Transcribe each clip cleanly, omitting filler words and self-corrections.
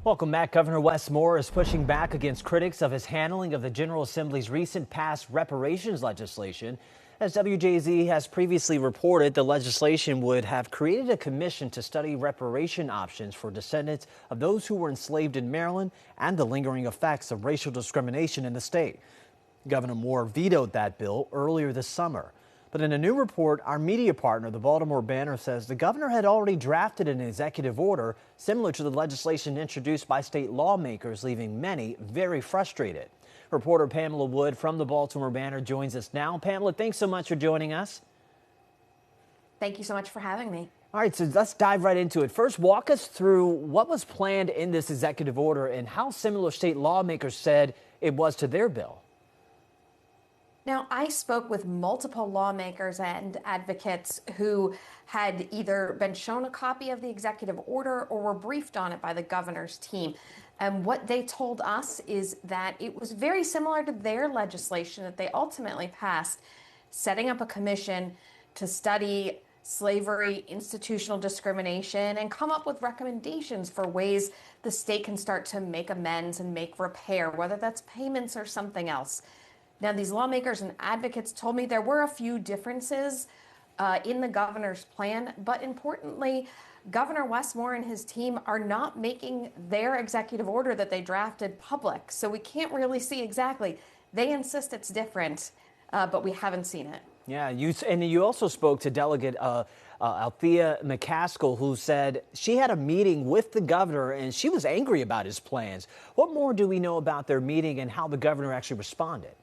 Welcome back. Governor Wes Moore is pushing back against critics of his handling of the General Assembly's recent passed reparations legislation. As WJZ has previously reported, the legislation would have created a commission to study reparation options for descendants of those who were enslaved in Maryland and the lingering effects of racial discrimination in the state. Governor Moore vetoed that bill earlier this summer. But in a new report, our media partner, the Baltimore Banner, says the governor had already drafted an executive order similar to the legislation introduced by state lawmakers, leaving many very frustrated. Reporter Pamela Wood from the Baltimore Banner joins us now. Pamela, thanks so much for joining us. Thank you so much for having me. All right, so let's dive right into it. First, walk us through what was planned in this executive order and how similar state lawmakers said it was to their bill. Now, I spoke with multiple lawmakers and advocates who had either been shown a copy of the executive order or were briefed on it by the governor's team. And what they told us is that it was very similar to their legislation that they ultimately passed, setting up a commission to study slavery, institutional discrimination, and come up with recommendations for ways the state can start to make amends and make repair, whether that's payments or something else. Now, these lawmakers and advocates told me there were a few differences in the governor's plan, but importantly, Governor Wes Moore and his team are not making their executive order that they drafted public. So we can't really see exactly. They insist it's different, but we haven't seen it. Yeah, you also spoke to Delegate Althea McCaskill, who said she had a meeting with the governor and she was angry about his plans. What more do we know about their meeting and how the governor actually responded?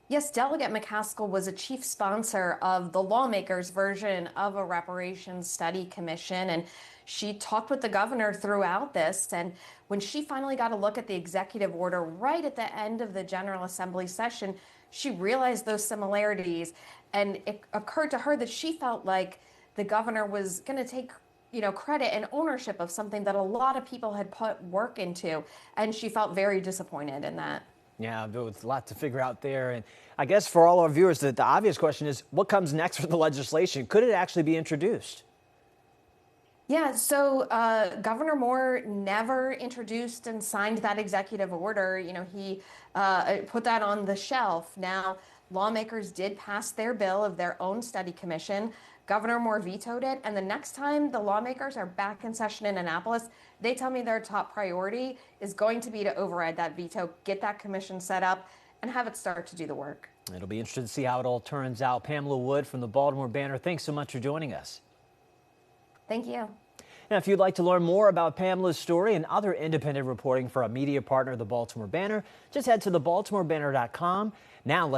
Yes, Delegate McCaskill was a chief sponsor of the lawmakers' version of a reparations study commission, and she talked with the governor throughout this. And when she finally got a look at the executive order right at the end of the General Assembly session, she realized those similarities, and it occurred to her that she felt like the governor was going to take credit and ownership of something that a lot of people had put work into, and she felt very disappointed in that. Yeah, there was a lot to figure out there. And I guess for all our viewers, the obvious question is, what comes next for the legislation? Could it actually be introduced? Yeah, so Governor Moore never introduced and signed that executive order. He put that on the shelf. Now, lawmakers did pass their bill of their own study commission. Governor Moore vetoed it, and the next time the lawmakers are back in session in Annapolis, they tell me their top priority is going to be to override that veto, get that commission set up, and have it start to do the work. It'll be interesting to see how it all turns out. Pamela Wood from the Baltimore Banner, thanks so much for joining us. Thank you. Now, if you'd like to learn more about Pamela's story and other independent reporting for a media partner, the Baltimore Banner, just head to thebaltimorebanner.com. Now,